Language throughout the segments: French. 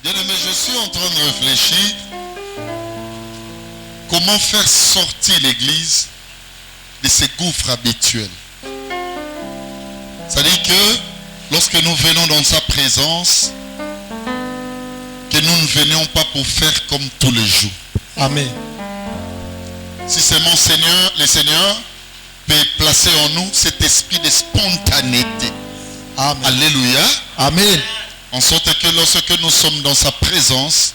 Bien-aimé, je suis en train de réfléchir comment faire sortir l'Église de ses gouffres habituels. C'est-à-dire que lorsque nous venons dans sa présence, que nous ne venions pas pour faire comme tous les jours. Amen. Si c'est mon Seigneur, le Seigneur peut placer en nous cet esprit de spontanéité. Amen. Alléluia. Amen. En sorte que lorsque nous sommes dans sa présence,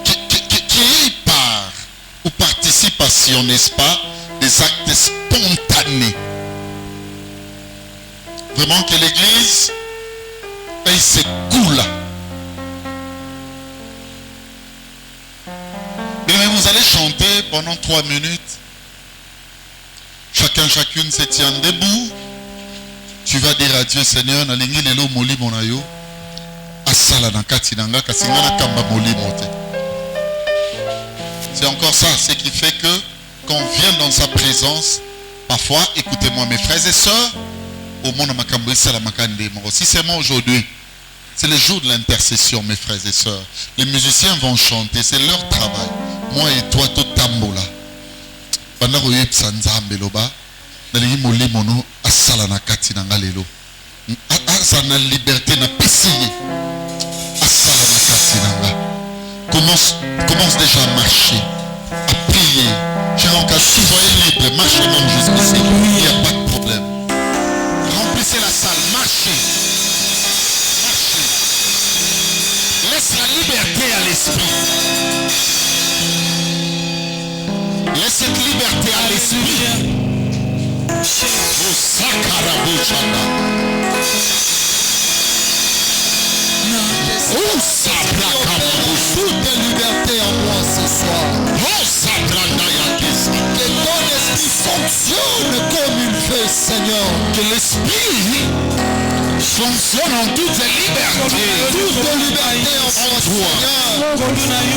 qui y part ou participation, n'est-ce pas, des actes spontanés. Vraiment que l'Église ait ce goût-là. Mais vous allez chanter pendant 3 minutes. Chacune se tient debout. Tu vas dire à Dieu, Seigneur, nalingi lelo moli monayo. Asala na kati nanga kasinga na kamba moli mote. C'est encore ça, ce qui fait que quand on vient dans sa présence, parfois, écoutez-moi mes frères et sœurs, au monde makambo la makande moro. Si c'est moi aujourd'hui, c'est le jour de l'intercession, mes frères et sœurs. Les musiciens vont chanter, c'est leur travail. Moi et toi, tout tambola. Pendant que vous sanzambe loba, nalingi moli mono asala na kati nanga lelo. Asa na liberté na pesi. Asala na kati nanga. Commence déjà à marcher, à prier. J'ai encore soyez libre, marchez même jusqu'ici. Il n'y a pas de problème. Remplissez la salle, marchez. Laisse la liberté à l'esprit. Laisse cette liberté à l'esprit. Toute liberté en moi ce soir. Que ton esprit fonctionne comme il veut, Seigneur. Que l'esprit fonctionne en toute liberté. Toute liberté en moi, Seigneur.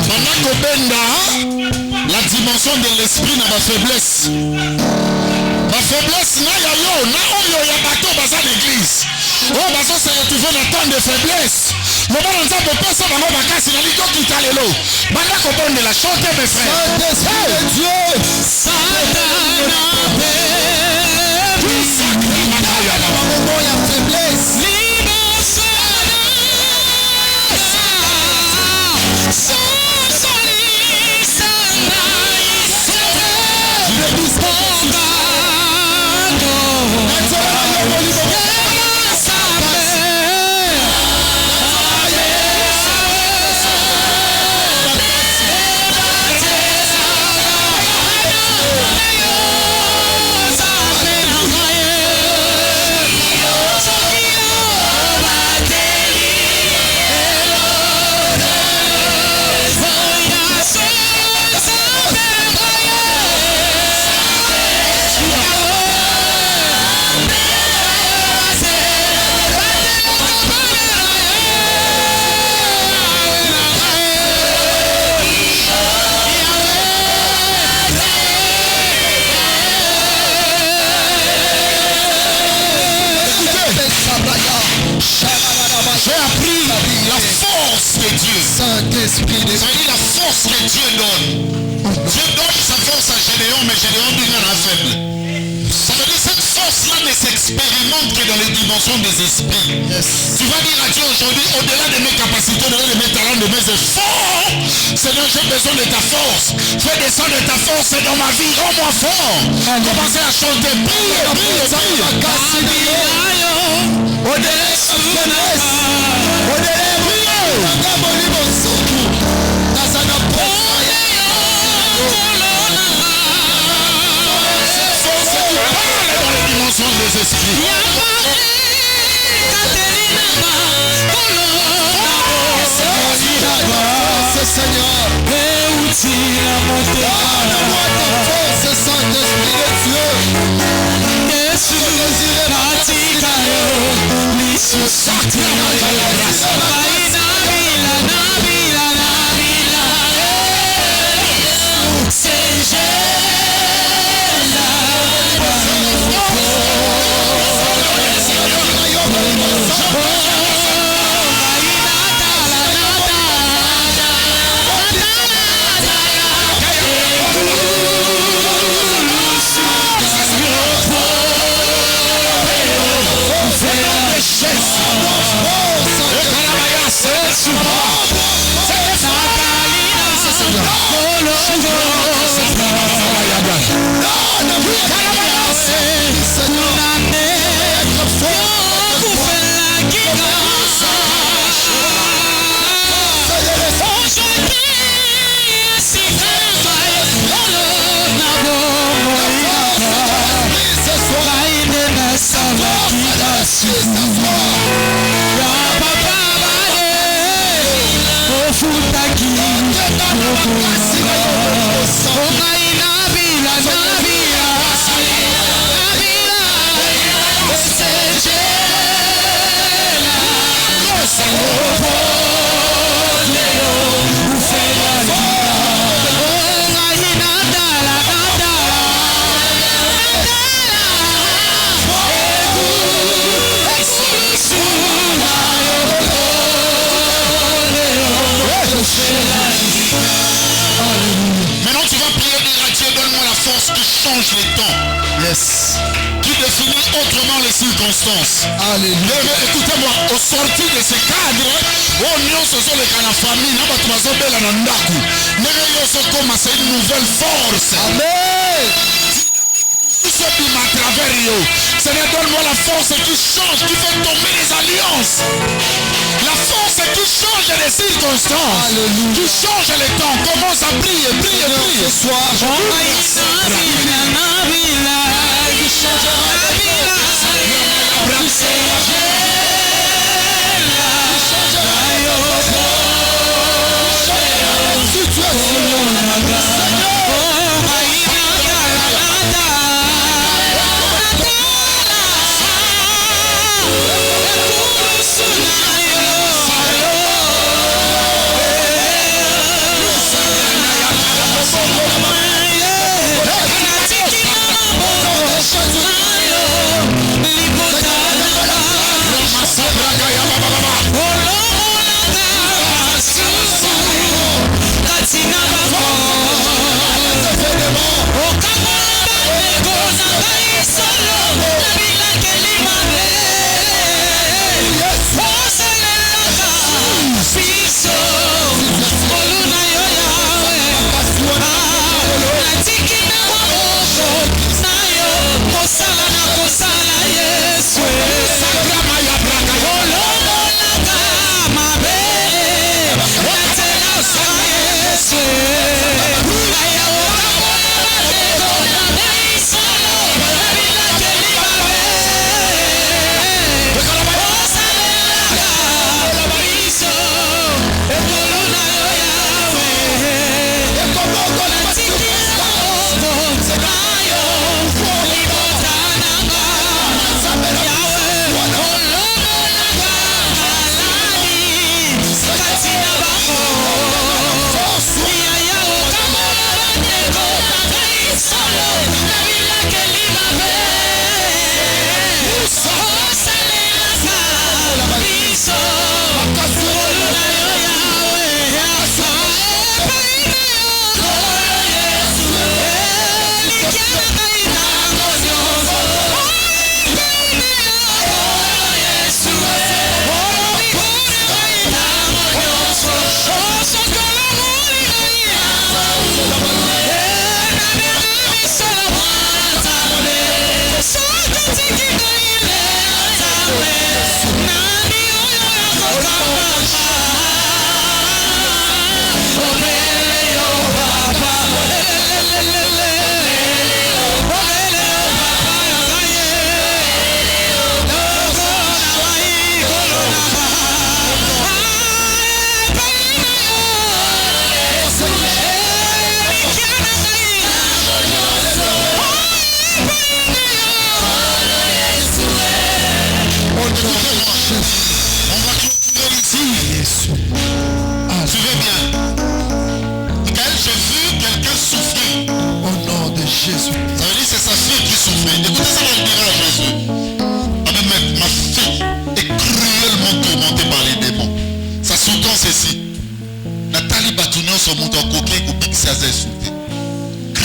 Pendant que benda la dimension de l'esprit n'a pas faiblesse. Ma faiblesse n'a ya yo, na oyo ya bateau baza l'église. Oh bazo se retrouver dans temps de faiblesse. Mais bon on dit peut pas ça dans nos vacances na lito qui t'a lelo. Banda ko bonne la chanter mes frères. Saint-Esprit de Dieu. Moment ya faiblesse. Saint-Esprit de Dieu. La force que Dieu donne. Dieu donne sa force à Gédéon, mais Gédéon devient un faible. Ça veut dire que cette force-là ne s'expérimente que dans les dimensions des esprits. Yes. Tu vas dire à Dieu aujourd'hui, au-delà de mes capacités, au-delà de mes talents, de mes efforts, Seigneur, j'ai besoin de ta force. Fais descendre ta force dans ma vie, rends-moi fort. Commencez à chanter, priez, priez, priez. Des esprits. Seigneur, donne-moi ta force, Saint-Esprit de Dieu. Maintenant tu vas prier, dire à Dieu, donne-moi la force qui change les temps. Yes. Qui définit autrement les circonstances. Alléluia. Écoutez-moi, au sortir de ce cadre, oh nous sommes les la famille, nous sommes belle dans ndaku. Nous sommes commencé une nouvelle force. Amen. À travers eux. Seigneur, donne-moi la force qui change, qui fait tomber les alliances. La force qui change les circonstances. Alléluia. Qui change les temps. Commence à prier, prier, prier. Ce soir,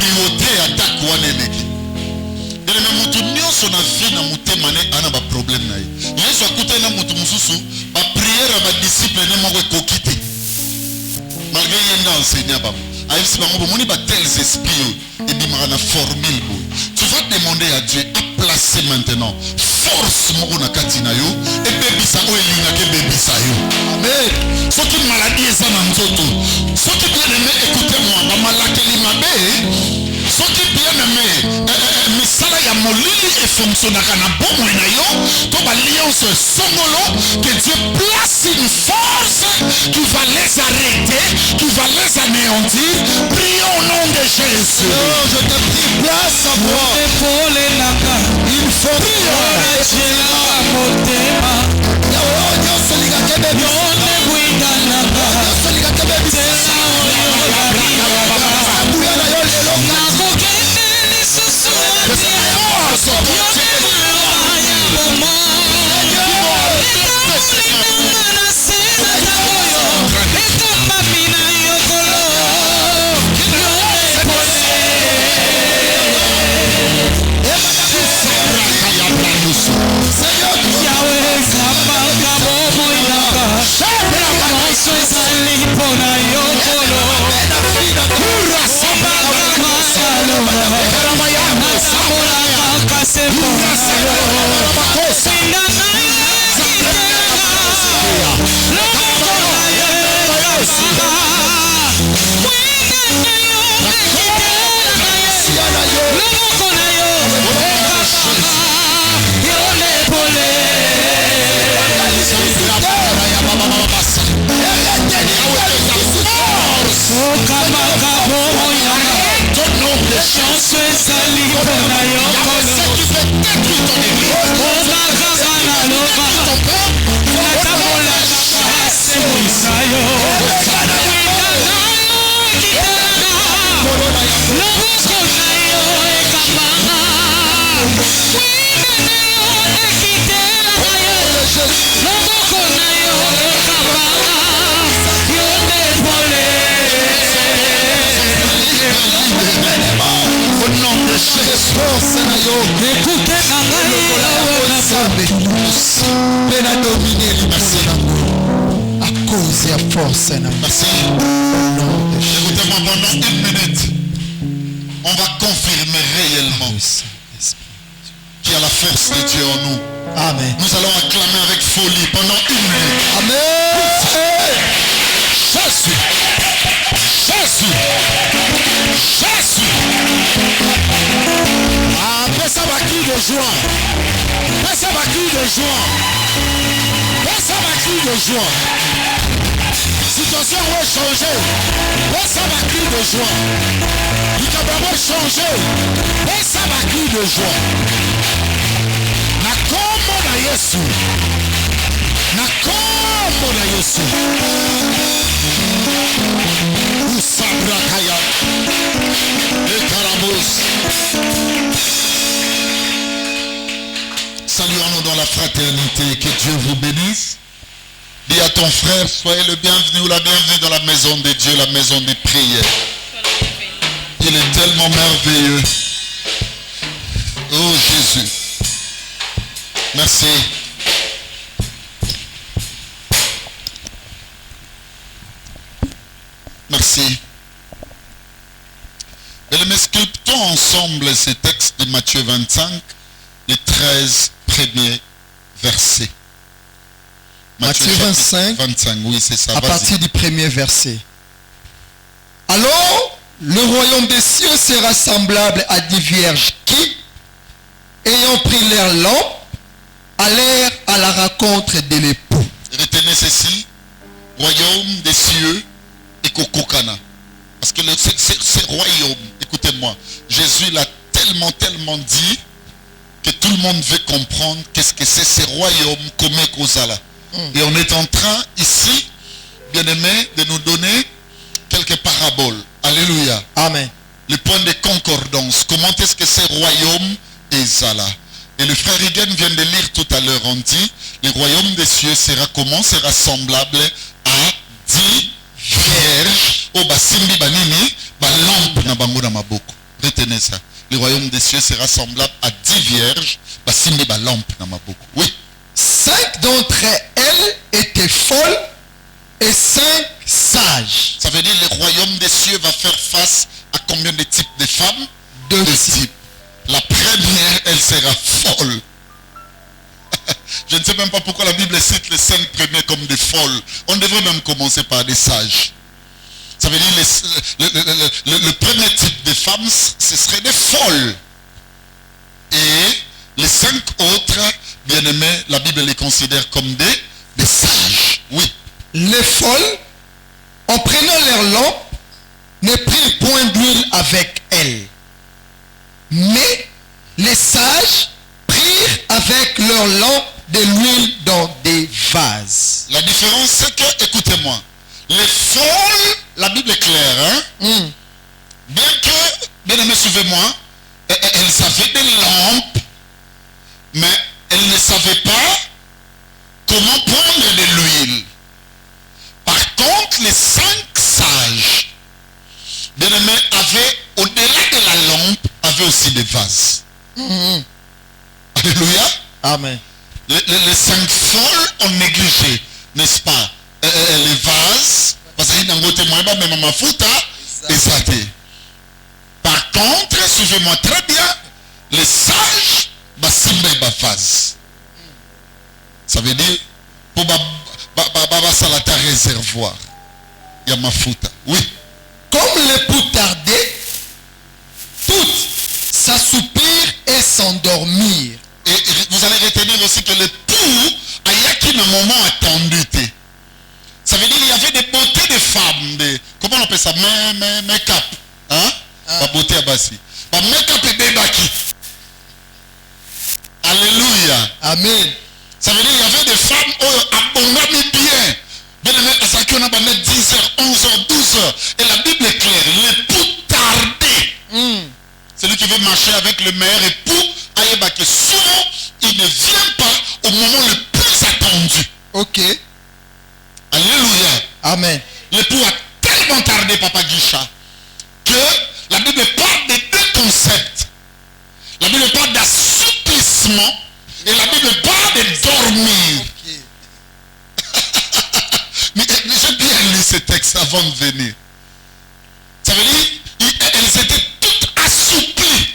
priorité attaque wana eleki. Eleme mutu nyonso na vie na motema ne ana ba problème na ye. Yesu akuta na mutu mususu ba prière ba disciple ne moko ekoki te. Malgré yenda enseignant ba. Ayebisi bango bomoni ba tels esprits et bimaka na formule boy. Tu vas demander à Dieu à placer maintenant force moko na kati na yo et bebisa o elinga ke bebisa yo. Amen. Soki maladie eza na nzoto. Soki bien aimé écoutez-moi ba malakeli mabe. Soki bien aimé misala ya molili e fonctionnaka na bomo na yo to ba liance songolo que Dieu place une force qui va les arrêter, qui va les anéantir. Prions au nom de Jésus. Oh, je te prie, place à moi. Il faut Merci. Écoutez-moi pendant 1 minute. On va confirmer réellement qu'il y a la force de Dieu en nous. Amen. Nous allons acclamer avec folie pendant 1 minute. Amen. Jésus. Jésus. Jésus. Ah, pesa baki de joie. Pesa baki de joie. Pesa baki de joie. Situation va changer. Pesa baki de joie. Il va changer. Pesa baki de joie. Na kombo na Yesu. Na kombo na Yesu. Usabra kaya. Et karabos. Saluons-nous dans la fraternité. Que Dieu vous bénisse. Dis à ton frère, soyez le bienvenu ou la bienvenue dans la maison de Dieu, la maison des prières. Il est tellement merveilleux. Oh Jésus. Merci. Merci. Et nous sculptons ensemble ces textes de Matthieu 25, les 13 premiers versets. Matthieu 25, oui, c'est ça. À partir du premier verset. Alors, le royaume des cieux sera semblable à 10 vierges qui, ayant pris leur lampe, allèrent à la rencontre de l'époux. Retenez ceci, royaume des cieux et Kokokana. Parce que ce royaume, écoutez-moi, Jésus l'a tellement dit que tout le monde veut comprendre qu'est-ce que c'est ce royaume comme Kozala. Et on est en train ici, bien aimé, de nous donner quelques paraboles. Alléluia. Amen. Le point de concordance. Comment est-ce que ce royaume est là? Et le frère Higuen vient de lire tout à l'heure. On dit, le royaume des cieux sera comment? Sera semblable à 10 vierges. Oh, basimbi banini, ba lampe na bango na maboko. Imaginez ça. Le royaume des cieux sera semblable à 10 vierges. Basimbe ba lampe na maboko. Oui. 5 d'entre elles étaient folles et 5 sages. Ça veut dire le royaume des cieux va faire face à combien de types de femmes? 2 types. La première, elle sera folle. Je ne sais même pas pourquoi la Bible cite les 5 premiers comme des folles. On devrait même commencer par des sages. Ça veut dire le premier type de femmes, ce serait des folles. Et les 5 autres, bien aimés, la Bible les considère comme des sages. Oui. Les folles, en prenant leur lampe, ne prirent point d'huile avec elles. Mais les sages prirent avec leur lampe de l'huile dans des vases. La différence, c'est que, écoutez-moi, les folles, la Bible est claire, hein? Bien que, bien aimé, suivez-moi, elles avaient des lampes, mais elles ne savaient pas comment prendre de l'huile. Par contre, les 5 sages, bien aimés, avaient, au-delà de la lampe, avaient aussi des vases. Alléluia. Amen. Les 5 folles ont négligé, n'est-ce pas, les vases, parce qu'il y a un témoin, même ma fouta, et ça t'est. Par contre, suivez-moi très bien, les sages, basimbe vase. Ça veut dire, pour salata réservoir, il y a ma fouta. Oui. Comme l'époux tardait, toutes s'assoupirent et s'endormirent. Et vous allez retenir aussi que l'époux a yaki un moment attendu. Ça veut dire qu'il y avait des beautés de femmes. Comment on appelle ça? Make-up. Hein? La beauté à Bassi. Make-up et bébaki. Alléluia. Amen. Ça veut dire qu'il y avait des femmes abondamment bien. Bien aimé, à ça qu'on a 10h, 11h, 12h. Et la Bible est claire. L'époux tardé. Celui qui veut marcher avec le meilleur époux, que souvent, il ne vient pas au moment le plus attendu. Ok. Alléluia. Amen. L'époux a tellement tardé, Papa Guicha, que la Bible parle de 2 concepts. La Bible parle d'assouplissement et la Bible parle de dormir. Okay. Mais j'ai bien lu ce texte avant de venir. Ça veut dire, elles étaient toutes assouplies.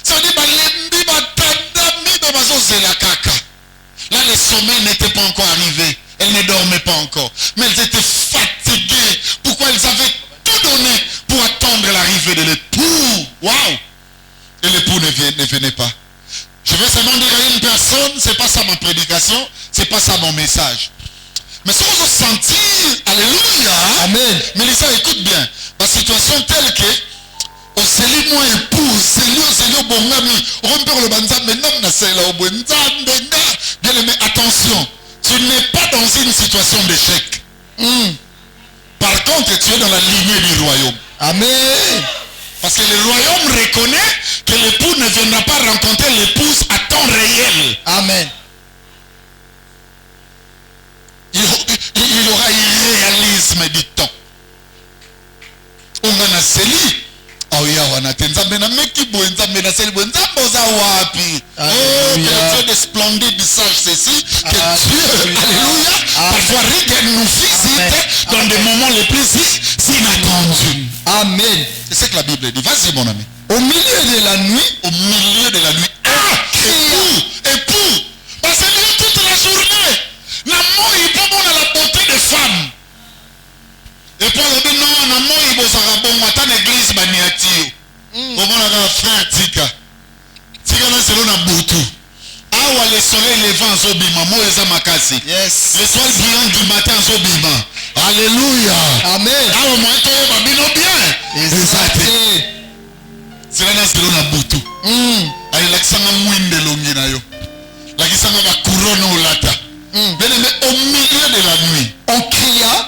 Ça veut dire, là, le sommeil n'était pas encore arrivé. Elles ne dormaient pas encore. Mais elles étaient fatiguées. Pourquoi elles avaient tout donné pour attendre l'arrivée de l'époux? Waouh! Et l'époux ne venait pas. Je vais seulement dire à une personne, c'est pas ça ma prédication, c'est pas ça mon message. Mais si vous sentir, alléluia, amen. Mais les gens écoute bien, la situation telle que au céli moi époux, céli bongami, rompre le banza, mais non, na c'est là au bonza, bien aimé, attention, tu n'es pas dans une situation d'échec. Par contre, tu es dans la lignée du royaume. Amen. Parce que le royaume reconnaît que l'époux ne viendra pas rencontrer l'épouse à temps réel. Amen. Il y aura irréalisme du temps. On a céli. Oh ya wana tenzambe na meki boenzambe na céli boenzambe oza wapi. Oh, que Dieu de splendide visage ceci, que Dieu, alléluia, parfois regarde nous visite dans des moments les plus inattendus. Amen. C'est ce que la Bible dit. Vas-y mon ami. Au milieu de la nuit. Au milieu de la nuit. Époux. Parce que toute la journée. L'amour, il peut avoir la beauté des femmes. Et puis on dit non, l'amour, il peut avoir bon matin l'église baniati. Comment on a frère Tika. Tika là c'est l'on a boutou. Ah ouais, le soleil levant en Zobima, moi les amakasi. Yes. L'étoile brillante du matin en Zobima. Alléluia. Amen. Ah au moins toi babino bien. Exact. C'est là c'est l'on a boutou. Aïe l'accent mwinde longi na yo. L'accent va couronne au lata. Bien aimé, au milieu de la nuit, on cria,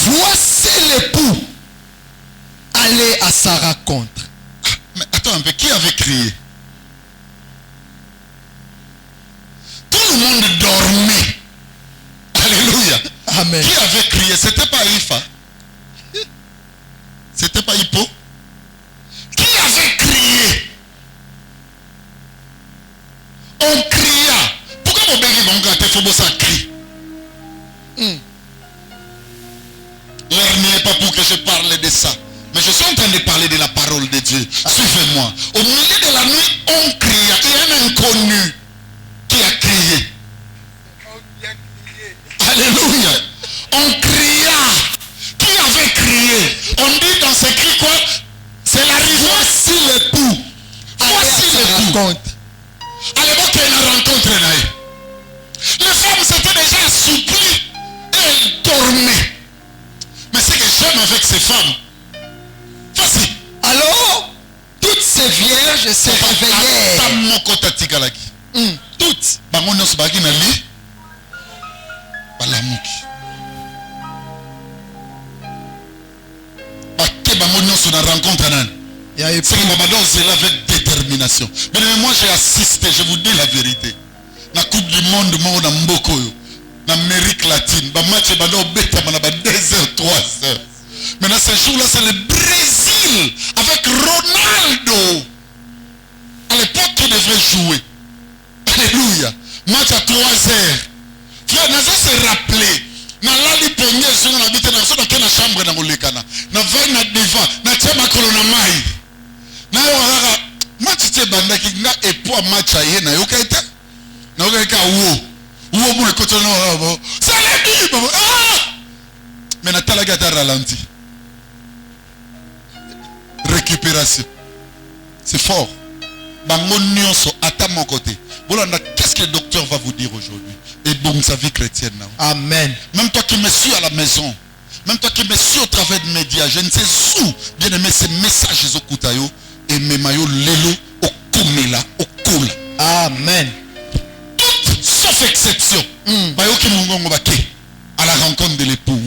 voici l'époux. Allez à sa rencontre. Mais attends un peu, qui avait crié? Tout le monde dormait. Alléluia. Amen. Qui avait crié? C'était pas Ifa. C'était pas Hippo. faut bosser à cri. L'heure n'y est pas pour que je parle de ça. Mais je suis en train de parler de la parole de Dieu. Suivez-moi. Au milieu de la nuit, on cria. Il y a un inconnu qui a crié. Alléluia. On cria. Qui avait crié? On dit dans ce cri quoi? C'est l'arrivée. Voici l'époux. Voici l'époux. À l'époque, il y a une rencontre là. Les femmes s'étaient déjà assouplies et elles dormaient. Mais ce que j'aime avec ces femmes, voici. Alors, toutes ces vierges se réveillaient. Toutes. C'est que avec détermination. Mais moi j'ai assisté, je vous dis la vérité. La Coupe du Monde, moi on a Mboko, en Amérique latine, match est 2 h 3 h. Maintenant ce jour-là c'est le Brésil avec Ronaldo. À l'époque il devrait jouer. Alléluia. Match à 3 h. Frère, nous allons se rappeler. Na lali ponye sur la bite na so na kena chambre na ngolekana. Na vai na devant, na chema kolona mai. Na yo kaka match te bandaki nga epo match aye na yo kaita. Na yo kaita wo mo ekoto na bo. Saladi babo. Ah! Mais na tala gata ralenti. Récupération. C'est fort. Bango nyonso ata mon côté. Bolanda, qu'est-ce que le docteur va vous dire aujourd'hui? Et bon, sa vie chrétienne. Amen. Même toi qui me suis à la maison, même toi qui me suis au travers de médias, je ne sais où, bien aimé, ces messages au Koutayo et mes maillots lelo au Kumela, au Koula. Amen. Toutes, sauf exception, à la rencontre de l'époux.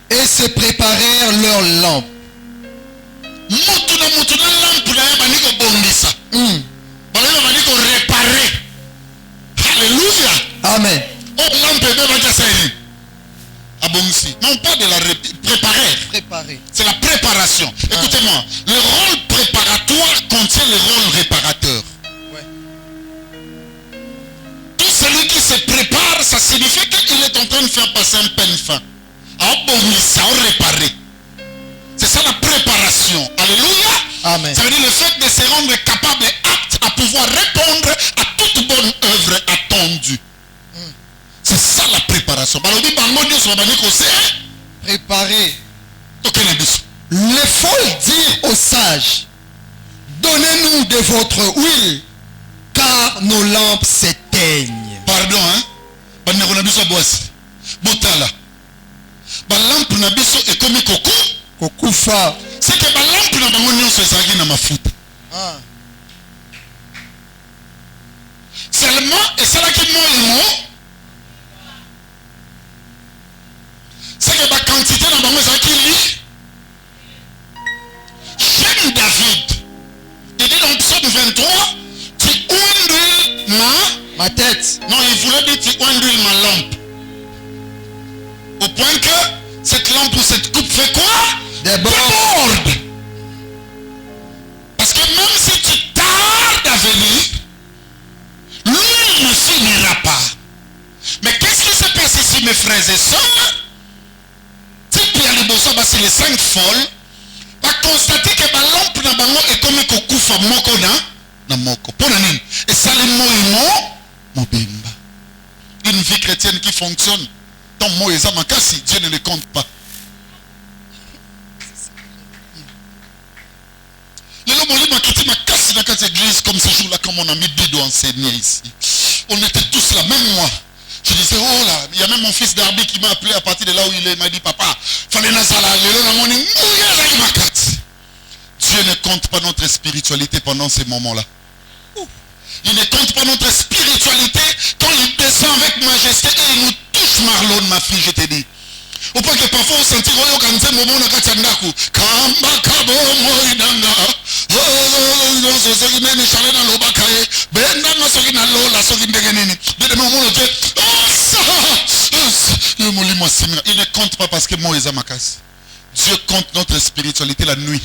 Et se préparèrent leurs lampes. Réparer. Alléluia. Amen. Non pas de la préparer. Préparer. C'est la préparation. Écoutez-moi. Le rôle préparatoire contient le rôle réparateur. Ouais. Tout celui qui se prépare, ça signifie qu'il est en train de faire passer un peine fin. À réparer. C'est ça la préparation. Alléluia. Amen. Ça veut dire le fait de se rendre capable et apte à pouvoir répondre à toute bonne œuvre attendue. C'est ça la préparation. Préparer. Les folles dirent aux sages, donnez-nous de votre huile, car nos lampes s'éteignent. Pardon, hein? La lampe na biso est comme coco. Kokufa. C'est que la lampe na bango nyonso ezalaki na mafuta. Seulement, et c'est là qui moi c'est que la quantité na bango ezalaki li. Jeune David, il dit dans Psaume 23, tu ondules ma tête. Non, il voulait dire tu ondules ma lampe. Au point que cette lampe ou cette coupe fait quoi? Déborde. Parce que même si tu tardes à venir, l'huile ne finira pas. Mais qu'est-ce qui se passe ici, mes frères et sœurs? Si Pierre Liboso, c'est les 5 folles, va constater que la lampe na bango est comme un kufa moko na moko. Ponanine. Et ça les mots mobimba. Une vie chrétienne qui fonctionne. Ton mot est si Dieu ne le compte pas. Les hommes ont quitté ma casse dans cette église comme ce jour-là, comme on a mis Bido enseigner ici. On était tous là, même moi. Je disais, oh là, il y a même mon fils Darby qui m'a appelé à partir de là où il est. Il m'a dit, papa, fallait Dieu ne compte pas notre spiritualité pendant ces moments-là. Il ne compte pas notre spiritualité quand il descend avec majesté et il nous touche, Marlon, ma fille, je te dis. Au point que parfois on sentit Royo Kanze Momo Nakachandaku. Kamba Kabo Moidanga. Oh, ce qui n'est chalé dans l'Obakae. Bendanga ce qui n'a l'eau, ce qui n'est nini. De mon monde, il ne compte pas parce que moi, ils amakas. Dieu compte notre spiritualité la nuit.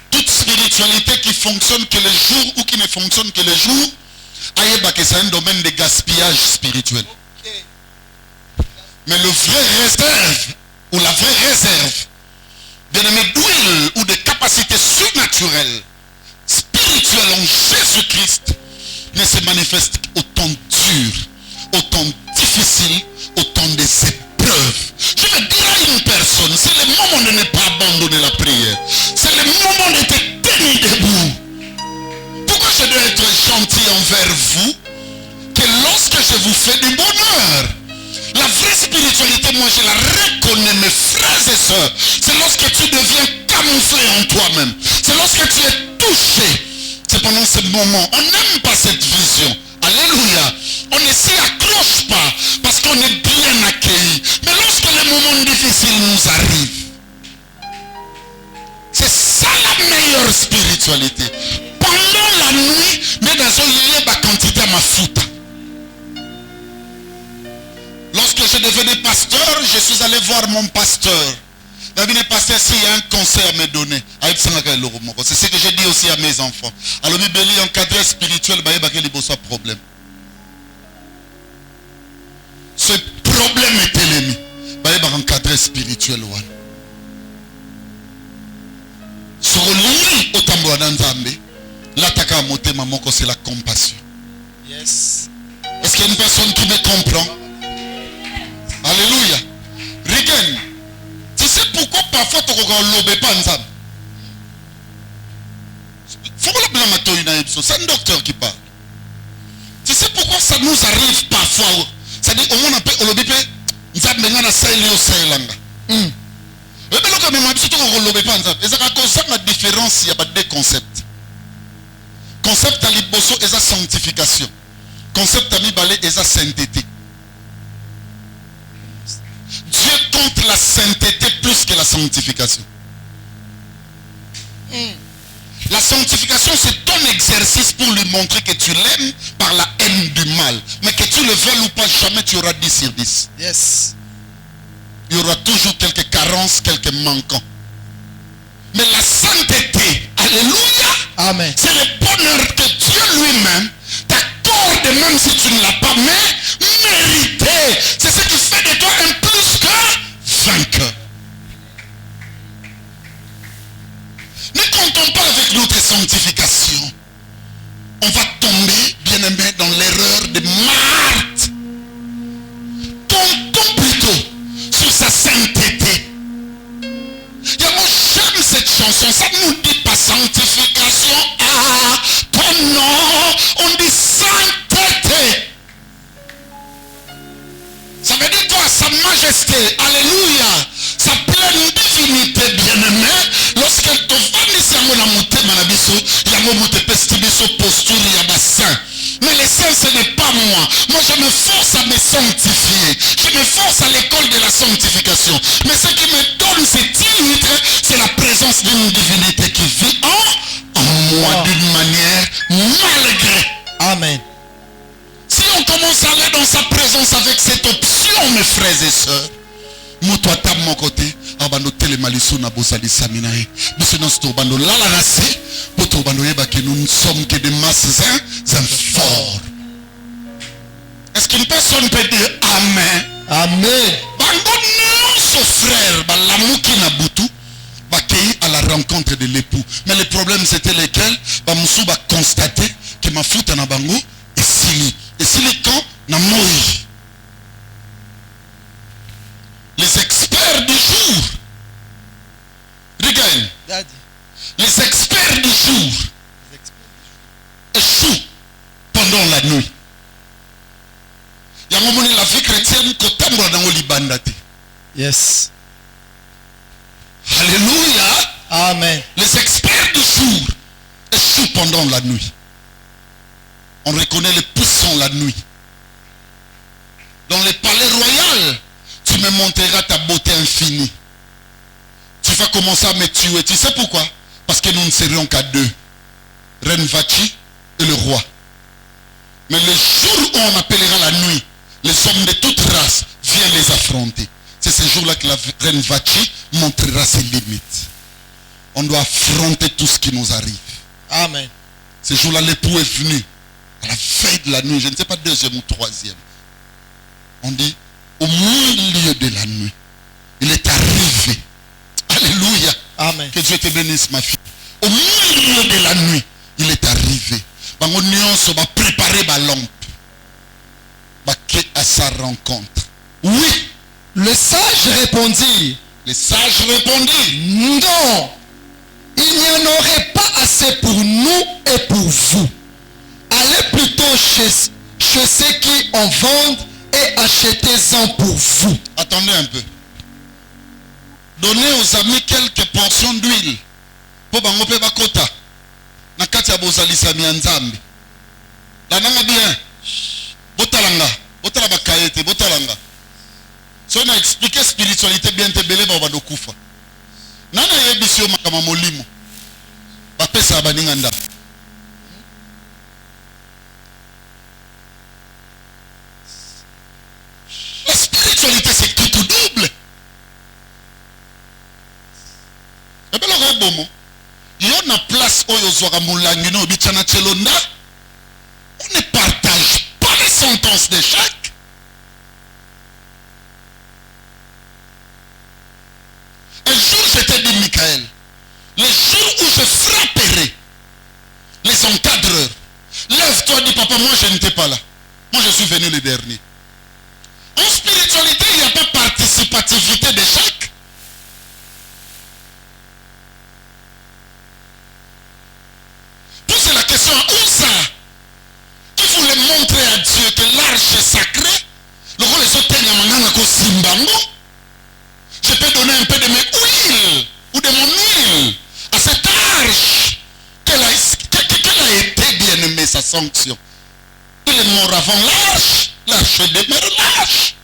Toute spiritualité spiritualité qui fonctionne que les jours ou qui ne fonctionne que les jours, c'est un domaine de gaspillage spirituel. Mais le vrai réserve, ou la vraie réserve, bien-aimé, d'huile ou de capacités surnaturelles, spirituelles en Jésus-Christ, ne se manifeste au temps dur, au temps difficile, au temps des épreuves. Je vais dire à une personne, c'est le moment de ne pas abandonner la prière. C'est le moment de te tenir debout. Pourquoi je dois être gentil envers vous? Que lorsque je vous fais du bonheur, la vraie spiritualité, moi je la reconnais, mes frères et sœurs. C'est lorsque tu deviens camouflé en toi-même. C'est lorsque tu es touché. C'est pendant ce moment. On n'aime pas cette vision. Alléluia. On ne s'y accroche pas parce qu'on est bien accueilli. Mais lorsque les moments difficiles nous arrivent, c'est ça la meilleure spiritualité. Pendant la nuit, mais dans une quantité à ma foute. Lorsque je devenais pasteur, je suis allé voir mon pasteur. Le pasteur, s'il y a un conseil à me donner, c'est ce que je dis aussi à mes enfants. Alors, en cadre spirituel, il y a un problème. Ce problème est ennemi. Il y a un cadre spirituel. Sur l'île, au tambour d'Anzambe, l'attaque à monter, maman, c'est la compassion. Yes. Est-ce qu'il y a une personne qui me comprend? Alléluia. Regarde. Tu sais pourquoi parfois tu ne lobes pas ensemble? C'est un docteur qui parle. Tu sais pourquoi ça nous arrive parfois? C'est-à-dire, au moins, on lobé pas. Nous avons besoin de ça, il y a aussi langa. Mais quand même, si tu ne lobes pas ensemble, il y a une différence, il y a deux concepts. Concept à l'iboso et sa sanctification. Concept à mi-balé et sa sainteté. Dieu compte la sainteté plus que la sanctification. La sanctification, c'est ton exercice pour lui montrer que tu l'aimes par la haine du mal. Mais que tu le veuilles ou pas, jamais tu auras 10 sur 10. Yes. Il y aura toujours quelques carences, quelques manquants. Mais la sainteté, alléluia, Amen. c'est le bonheur que Dieu lui-même t'accorde, même si tu ne l'as pas mérité. C'est ce qui fait de toi un plus que vainqueur. Ne comptons pas avec notre sanctification. On va tomber, bien aimé, dans l'erreur de Marthe. Comptons plutôt sur sa sainteté. Moi j'aime cette chanson. Ça ne nous dit pas sanctification à ton nom. On dit sainteté. Ça veut dire quoi? Sa majesté. Alléluia. Sa pleine divinité, bien-aimé. Lorsque tu vas dans mon il y a mon posture, il y a bassin. Mais le saint, ce n'est pas moi. Moi, je me force à me sanctifier. Je me force à l'école de la sanctification. Mais ce qui me donne ce titre, c'est la présence d'une divinité qui vit en moi d'une manière malgré. Amen. Si on commence à aller dans sa présence avec cette option, mes frères et sœurs, moi, toi, t'as mon côté. Abando telemaliso na bozali saminae. Bisenos to bando lala nase. Poto bando yeba que nous ne sommes que des masses forts. Est-ce qu'une personne peut dire Amen? Amen. Bango non, ce frère, l'amour na butu, bakei à la rencontre de l'époux. Mais le problème c'était lequel? Bamoussou va constater que ma foute na bango est sili. Et sili quand? Na moi. Les experts du jour, regarde, les experts du jour échouent pendant la nuit. Il y a un moment où la vie chrétienne est dans le Liban. Yes. Alléluia. Amen. Les experts du jour échouent pendant la nuit. On reconnaît les puissants la nuit. Dans les palais royaux, tu me montreras ta beauté infinie. Tu vas commencer à me tuer. Tu sais pourquoi? Parce que nous ne serions qu'à deux. Reine Vachi et le roi. Mais le jour où on appellera la nuit, les hommes de toute race viennent les affronter. C'est ce jour-là que la reine Vachi montrera ses limites. On doit affronter tout ce qui nous arrive. Amen. Ce jour-là, l'époux est venu. À la veille de la nuit, je ne sais pas deuxième ou troisième. On dit, au milieu de la nuit, il est arrivé. Alléluia. Amen. Que Dieu te bénisse, ma fille. Au milieu de la nuit, il est arrivé. On va préparer ma lampe. À sa rencontre. Oui. Le sage répondit. Les sages répondirent. Non. Il n'y en aurait pas assez pour nous et pour vous. Allez plutôt chez ceux qui en vendent et achetez-en pour vous. Attendez un peu. Donnez aux amis quelques portions d'huile. Pour bangope bakota. Na kati ya bozalisa mianzambi. La nanga bien. Botalanga. Botala bakayete. Botalanga. So na expliquer spiritualité bien te belé ba badokufa. Nana yebisio makama molimo. Bapesa baninga nda. La spiritualité c'est tout double. Et bien le bon il y a une place où il on ne partage pas les sentences d'échec. Un jour je t'ai dit Michael, les jours où je frapperai les encadreurs, lève-toi, dis papa, moi je n'étais pas là. Moi je suis venu le dernier. En spiritualité, il n'y a pas participativité d'échec. Posez la question à Oussa, qui voulait montrer à Dieu que l'arche est sacrée. Le rôle est je peux donner un peu de mes huiles ou de mon huile à cette arche. Quelle a été bien aimée sa sanction. Il est mort avant l'arche. L'arche demeure l'arche.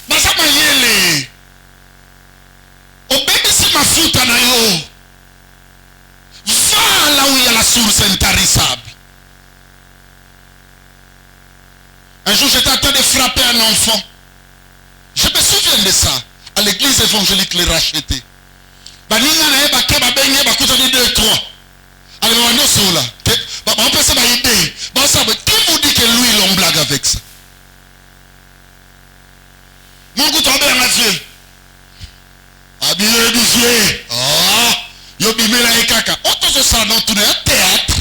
Mazamayele. Obéissez ma foute à Nayo. Va là où il y a la source intarissable. Un jour j'étais en train de frapper un enfant. Je me souviens de ça. À l'église évangélique les rachetés. Baninga na eba ke babenye bakuta ni 2 3. Alors on est sur là. On peut se baïder. Bon ça qui vous dit que lui il en blague avec ça. Mon goût tombe en Dieu. Habillé du Dieu. Ah, yo bimela ekaka. On te ça dans tout un théâtre.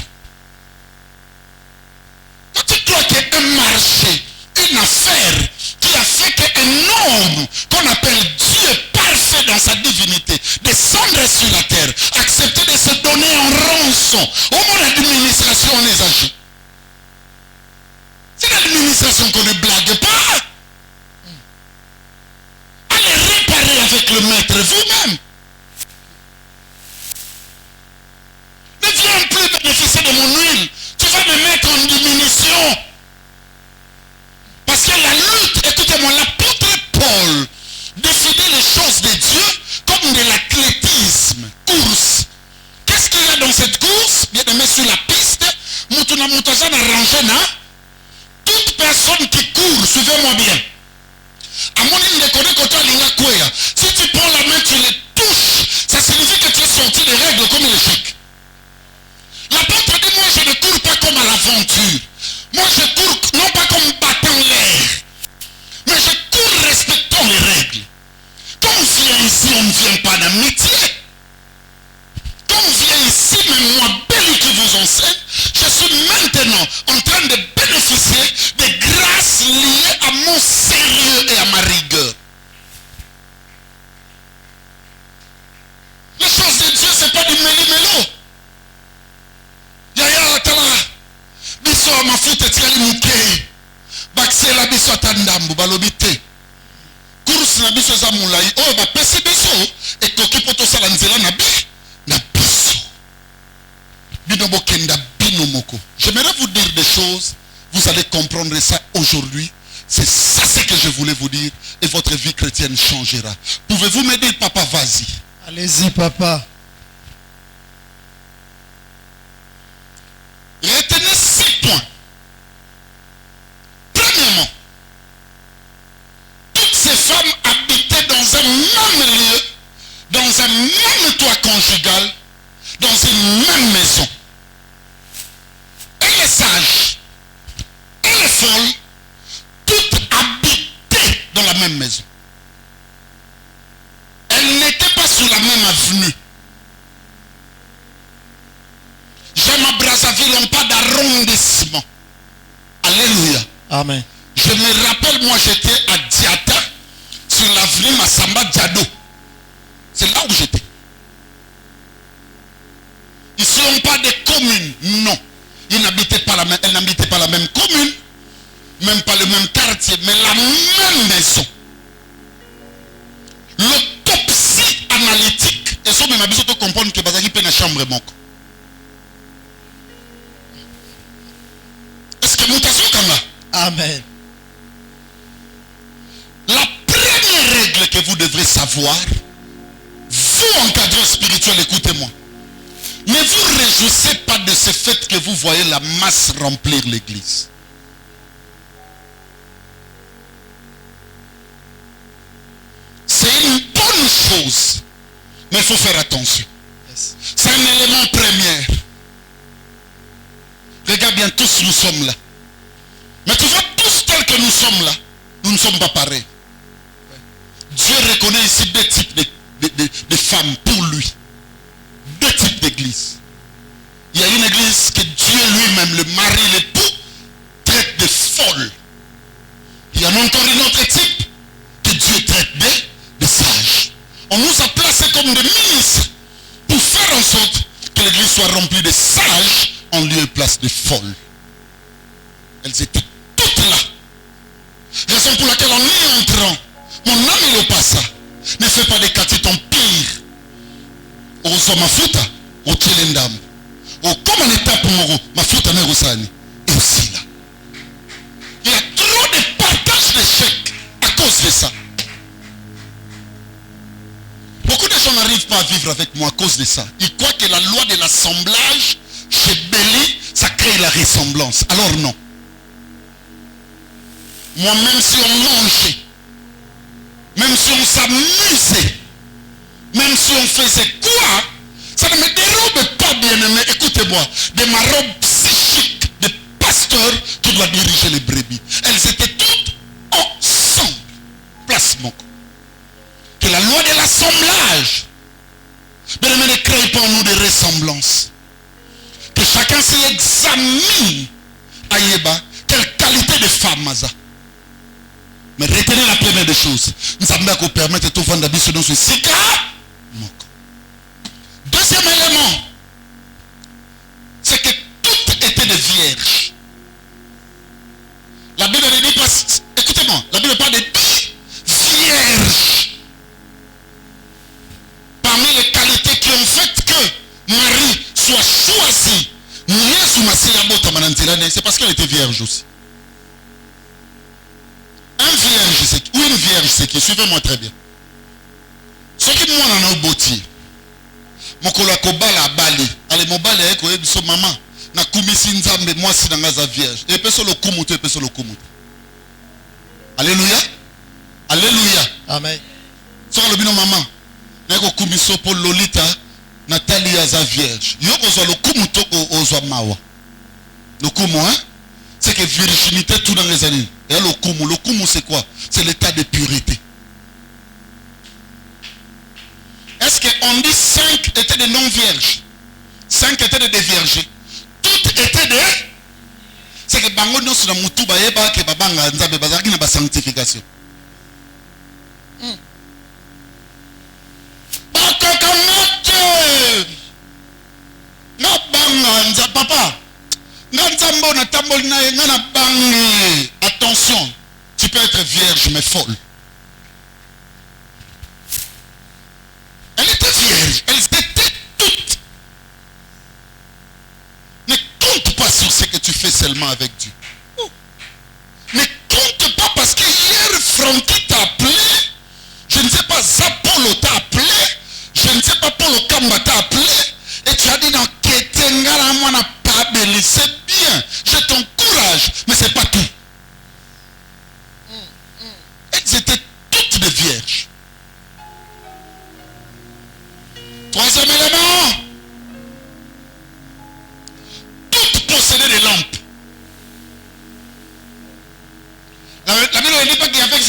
Quand tu crois qu'il y a un marché, une affaire qui a fait qu'un homme qu'on appelle Dieu parfait dans sa divinité descendre sur la terre, accepter de se donner en rançon au monde d'administration on les agit. C'est l'administration qu'on ne blague pas. Allez réparer avec le maître vous-même. Ne viens plus bénéficier de mon huile. Tu vas me mettre en diminution. Parce que la lutte, écoutez-moi, l'apôtre Paul définit les choses de Dieu comme de l'athlétisme, course. Qu'est-ce qu'il y a dans cette course? Bien aimé, sur la piste, toute personne qui court, suivez-moi bien. Si tu prends la main, tu les touches, ça signifie que tu es sorti des règles comme l'échec. L'apôtre dit, moi je ne cours pas comme à l'aventure. Moi je cours non pas comme battant l'air, mais je cours respectant les règles. Quand on vient ici, on ne vient pas d'amitié. Quand on vient ici, même moi, Béli qui vous enseigne, je suis maintenant en train de bénéficier des grâces liées à mon sérieux et à ma rigueur. Les choses de Dieu, ce n'est pas du méli-mélo. Yaya atala biso mafuta tiali muke baksela biso atandambu balobite course na biso za mulai o ba pesi biso ekoki poto sala nzela na biso bino bokenda bino moko. J'aimerais vous dire des choses, vous allez comprendre ça aujourd'hui. C'est ça ce que je voulais vous dire et votre vie chrétienne changera. Pouvez-vous me dire papa, vas-y. Allez-y papa. Retenez 6 points. Premièrement, toutes ces femmes habitaient dans un même lieu, dans dans un même toit conjugal, dans une même maison. Elle est sage, elle est folle, toutes habitées dans la même maison. Elles n'étaient pas sur la même avenue. J'aime à Brazzaville, on parle d'arrondissement. Alléluia. Amen. Je me rappelle, moi j'étais à Diata, sur l'avenue Massamba Diado. C'est là où j'étais. Ici on parle des communes. Non. Elles n'habitaient pas la même commune, même pas le même quartier, mais la même maison. L'autopsie analytique, et ça, même à besoin de comprendre que Bazaki peut dans la chambre manque. Est-ce que mutation comme là? Amen. La première règle que vous devrez savoir, vous encadreurs spirituels, écoutez-moi. Ne vous réjouissez pas de ce fait que vous voyez la masse remplir l'église. C'est une bonne chose, mais il faut faire attention. Yes. C'est un élément premier. Regarde bien, tous nous sommes là. Mais tu vois, tous tels que nous sommes là, nous ne sommes pas pareils. Dieu reconnaît ici deux types de femmes pour lui. Deux types d'églises. Il y a une église que Dieu lui-même, le mari, l'époux, traite de folle. Il y en a encore une autre type que Dieu traite de sages. On nous a placés comme des ministres pour faire en sorte que l'église soit remplie de sages en lieu et place de folles. Elles étaient toutes là. Raison pour laquelle en y entrant, mon ami le passa, ne fait pas des quartiers ton pire. Au mafuta, au tchelendam. Au comme en étape moro, mafuta ne rosani. Et aussi là. Il y a trop de partage d'échecs à cause de ça. Beaucoup de gens n'arrivent pas à vivre avec moi à cause de ça. Ils croient que la loi de l'assemblage, chez Béli, ça crée la ressemblance. Alors non. Moi, même si on mangeait, même si on s'amusait, même si on faisait quoi, ça ne me dérobe pas, bien-aimé. Écoutez-moi, de ma robe psychique de pasteur qui doit diriger les brebis. Elles étaient toutes ensemble. Place mon coup. Que la loi de l'assemblage, bien-aimé, ne crée pas en nous des ressemblances. Que chacun s'examine. Aïeba, quelle qualité de femme, Maza. Mais retenez la première des choses. Nous avons permettre de tout vendre dans ce sika. Deuxième élément, c'est que toutes étaient des vierges. La Bible ne dit pas, écoutez-moi, la Bible parle de 10 vierges. Parmi les qualités qui ont fait que Marie soit choisie, c'est parce qu'elle était vierge aussi. Un vierge, ou une vierge, c'est qui? Suivez-moi très bien. Ce qui moi en a boti. Mon collègue Bala Bali. Allez, mon Bali est quoi? So maman. Na kumisi nzambe moi si dans la vierge. Et personne le kumuto, et personne le kumuto. Alléluia. Alléluia. Amen. Sur le bino maman. Na ko kumiso pour Lolita. Nathalie aza vierge. Yo ko so le kumuto ozo mawa. Le kumu, hein? C'est que virginité tout dans les années. Et le kumu c'est quoi? C'est l'état de pureté. Est-ce qu'on dit 5 étaient des non-vierges? 5 étaient des déviergés. Toutes étaient des... C'est que bango non sur la moutou baeba ke babanga nzabe bazaki na ba sanctification. Bakakamote. Na banga nza papa. Attention, tu peux être vierge mais folle. Elle était vierge, elles étaient toutes. Ne compte pas sur ce que tu fais seulement avec Dieu. Ne compte pas parce que hier Francky t'a appelé, je ne sais pas, Zapolo t'a appelé, je ne sais pas, Paulo Kamba t'a appelé, et tu as dit dans Ketengara Mwana Pabeli, c'est bien, je t'encourage, mais c'est pas tout. Elles étaient toutes des vierges.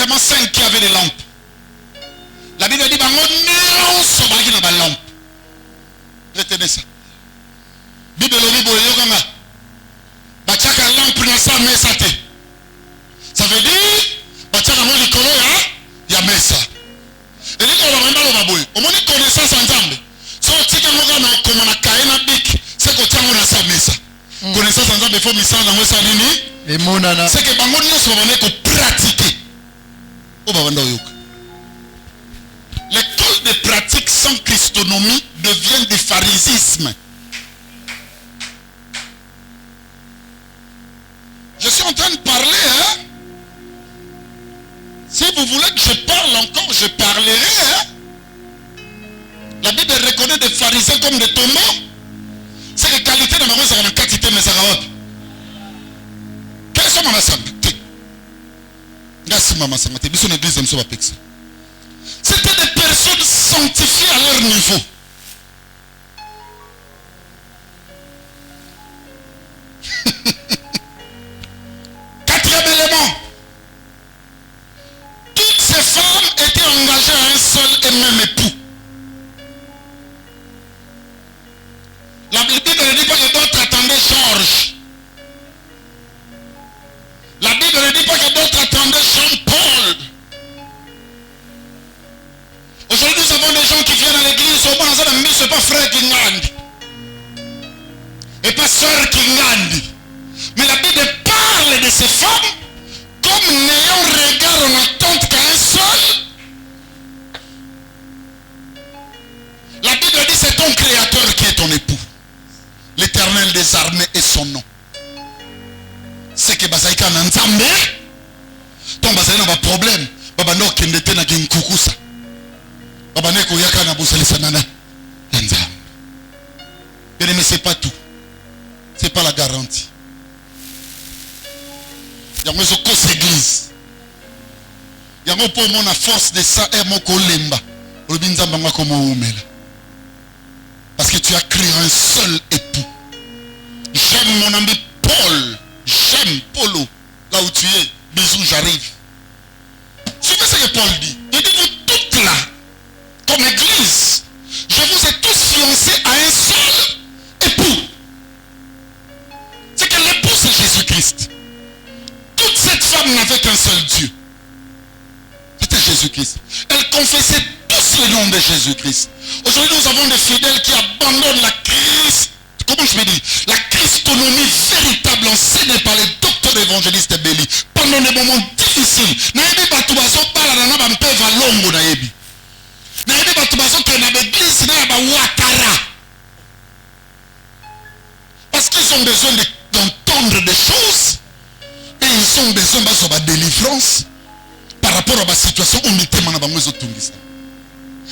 exactement 5 qui avaient des lampes. La Bible dit, non, sobaki na ba lampe. Retenez ça. Bible lobi boye yokanga. Bachaka lampe na sa mesa te. Ça veut dire, bachaka mo likolo ya mesa. Et dit qu'on va même pas boye. Au moins connaissance ensemble. So tika ngoka na koma na kaena bik, c'est ko tiango na sa mesa. Connaissance ensemble faut misala na wesa nini? Et monana. C'est que bango nyonso babane ko pratiquer. O babanda yoka. L'école des pratiques sans christonomie devient du pharisisme. Je suis en train de parler, hein? Si vous voulez que je parle encore, je parlerai, hein? La Bible reconnaît des pharisiens comme des tombeaux. C'est que qualité de ma voix, c'est la quantité, mais ça va. Quelles sont ma santé? Merci, maman, ça m'a été. Bisous, l'église, je me suis. C'était des personnes sanctifiées à leur niveau. Quatrième élément. Toutes ces femmes étaient engagées à un seul et même époux. La Bible ne dit pas que d'autres attendaient Georges. La Bible ne dit pas que d'autres attendaient Jean-Paul. Aujourd'hui, nous avons des gens qui viennent à l'église, au moins, ce n'est pas frère Kingandi. Et pas sœur Kingandi. Mais la Bible parle de ces femmes comme n'ayant regard en attente qu'à un seul. La Bible dit c'est ton créateur qui est ton époux. L'Éternel des armées est son nom. C'est que Basaïka n'a nzambe. Ton Basaïka n'a pas de problème. Babano kendete na ginkukusa. Babaneko yaka na bosalisa nana. Nzambe. Mais c'est pas tout. C'est pas la garantie. Il y a une grosse église. Il y a une force de ça et mon kolemba. Parce que tu as créé un seul époux. J'aime mon ami Paul. J'aime Polo. Là où tu es. Bisous, j'arrive. Suivez ce que Paul dit. Il dit vous toutes là, comme église, je vous ai tous fiancés à un seul époux. C'est que l'époux c'est Jésus-Christ. Toute cette femme n'avait qu'un seul Dieu. C'était Jésus-Christ. Elle confessait tous le nom de Jésus-Christ. Aujourd'hui, nous avons des fidèles qui abandonnent la Christ. Comment je peux dire? La christonomie véritable enseignée par les docteurs évangélistes Béli. Pendant des moments difficiles. Naïbi Batoubazo parle dans la paix valongo naïbi. Naïbi Batoubazo qui est dans l'église naïba wakara. Parce qu'ils ont besoin d'entendre des choses. Et ils ont besoin de délivrance par rapport à la situation où nous sommes.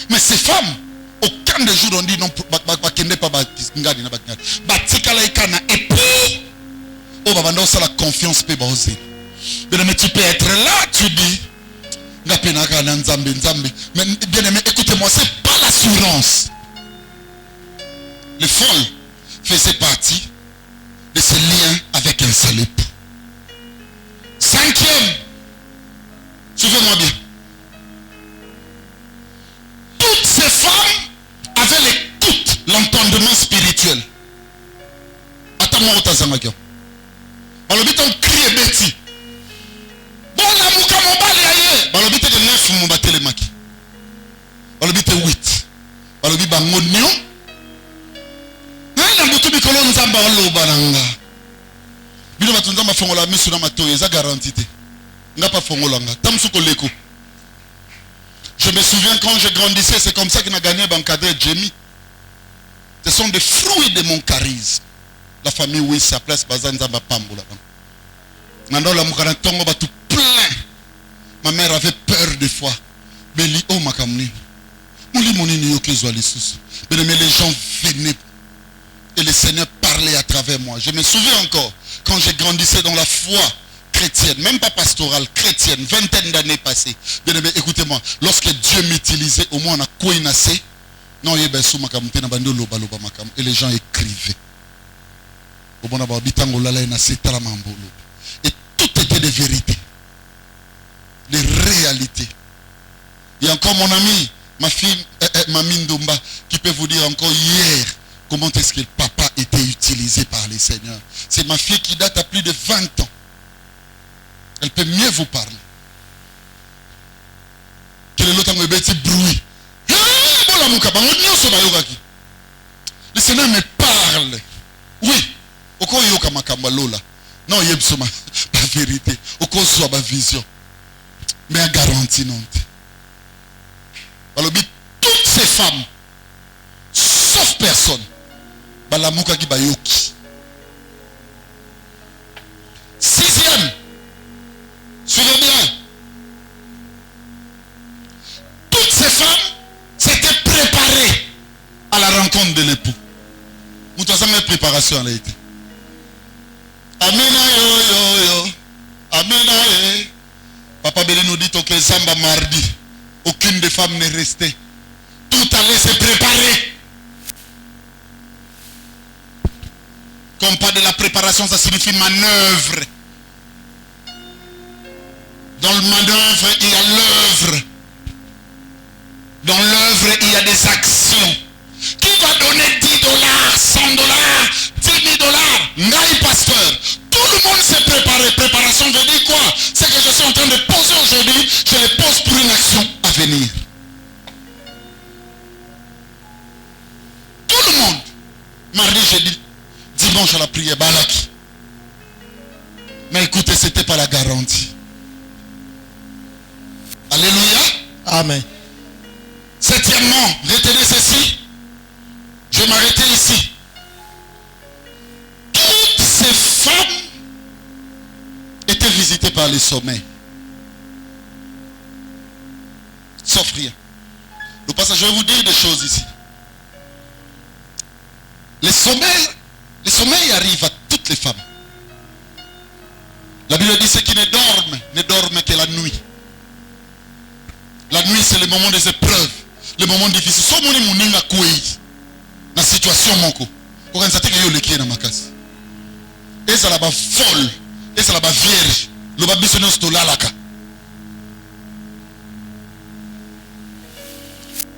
Mais ces femmes, aucun des jours on dit non, et la confiance peut baser. Mais tu peux être là, tu dis, mais bien aimé, écoutez-moi, c'est pas l'assurance. Les folles faisaient partie de ce lien avec un seul époux. Cinquième, suivez-moi bien. Toutes ces femmes avaient l'écoute, l'entendement spirituel. Attends-moi au Tazamakion. Balobite on crie bêtis. Bon la mouka mobali aye. Balobite de 9 moubatele maki. Balobite 8. Balobite bangonio. Nana mbutu bikolo nzamba olo bananga. Bino batunzamba fongola misu na matoye za garantie. Nga pas fongolanga. Tamsuko leko. Je me souviens quand je grandissais, c'est comme ça qu'il a gagné Bankadre Djemi. Ce sont des fruits de mon charisme. La famille oui, sa place Bazanza Bapambo là-bas. Nando la mukana tongo ba tout plein. Ma mère avait peur des fois. Beli oh makamni. Muli monini yoke zo alisus. Mais les gens venaient et le Seigneur parlait à travers moi. Je me souviens encore quand je grandissais dans la foi chrétienne, même pas pastorale, chrétienne, vingtaine d'années passées. Bien aimé, écoutez-moi, lorsque Dieu m'utilisait, au moins on a quoi inassé. Non, et les gens écrivaient. Et tout était de vérité. des réalités. Il y a encore mon ami, ma fille, Mami Ndomba, qui peut vous dire encore hier comment est-ce que le papa était utilisé par les seigneurs. C'est ma fille qui date à plus de 20 ans. Elle peut mieux vous parler. Quel est l'autre petit bruit? Le Seigneur me parle. Oui. Non, il y a la vérité. Au cas où la vision. Mais à garantie non. Alors, toutes ces femmes, sauf personne, Balamuka qui bayoki. Sixième, suivez bien. Toutes ces femmes s'étaient préparées à la rencontre de l'époux. Nous avons une préparation à l'été. Amina yo yo yo. Amina yo. Papa Belé nous dit que Zamba mardi, aucune des femmes n'est restée. Tout allait se préparer. Comme pas de la préparation, ça signifie manœuvre. Dans le manœuvre, il y a l'œuvre. Dans l'œuvre, il y a des actions. Qui va donner 10 dollars, 100 dollars, 10 000 dollars? Ngaï pasteur. Tout le monde s'est préparé. Préparation veut dire quoi? C'est que je suis en train de poser aujourd'hui, je les pose pour une action à venir. Tout le monde. Mardi, jeudi, dimanche à la prière, Balaki. Mais écoutez, ce n'était pas la garantie. Alléluia. Amen. Septièmement, retenez ceci. Je vais m'arrêter ici. Toutes ces femmes étaient visitées par les sommets. Sauf rien. Le passage, je vais vous dire des choses ici. Les sommets arrivent à toutes les femmes. La Bible dit ceux qui ne dorment que la nuit. La nuit, c'est le moment des épreuves, le moment difficile. Si on est dans la situation, on va dire que c'est ma casa. Et ça là-bas folle, et ça là-bas vierge. Le babi se nomme Stolalaka.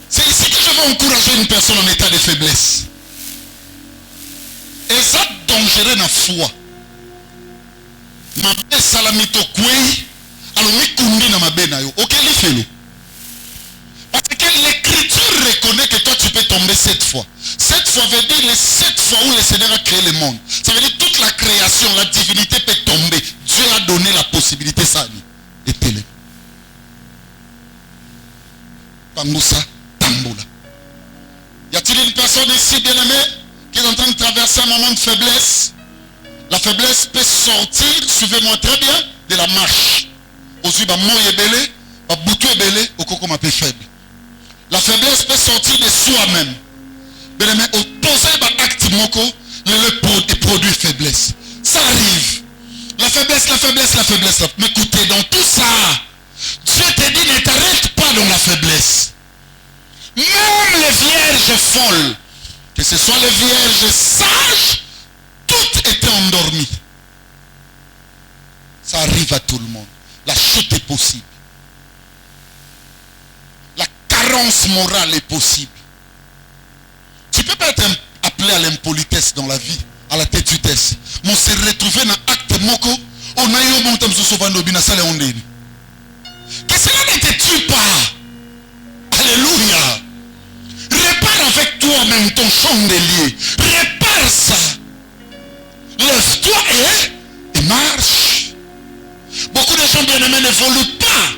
C'est ici que je veux encourager une personne en état de faiblesse. Et ça dangereux dans la foi. Ma belle salamito kouei, alors mi kundi na ma bena yo. Ok, li fait le. Parce que l'écriture reconnaît que toi tu peux tomber 7 fois. 7 fois veut dire les 7 fois où le Seigneur a créé le monde. Ça veut dire toute la création, la divinité peut tomber. Dieu a donné la possibilité ça. Et télé. Pangoussa, Tamboula. Y a-t-il une personne ici bien aimée qui est en train de traverser un moment de faiblesse? La faiblesse peut sortir, suivez-moi très bien, de la marche. Aussi, bah, moi est belé, bah, boutou est belé, au coco m'a peu faible. La faiblesse peut sortir de soi-même. Bien aimé, opposé à acte moko, le produit faiblesse. Ça arrive. La faiblesse. Mais écoutez, dans tout ça, Dieu te dit ne t'arrête pas dans la faiblesse. Même les vierges folles, que ce soit les vierges sages, toutes étaient endormies. Ça arrive à tout le monde. La chute est possible. La carence morale est possible. Tu ne peux pas être appelé à l'impolitesse dans la vie, à la têtutesse. Mais on s'est retrouvé dans l'acte moko, on a eu un montant de souvent bina sale ondeni. Que cela ne te tue pas. Alléluia. Répare avec toi-même ton chandelier. Répare ça. Lève-toi et marche. Beaucoup de gens bien-aimés n'évoluent pas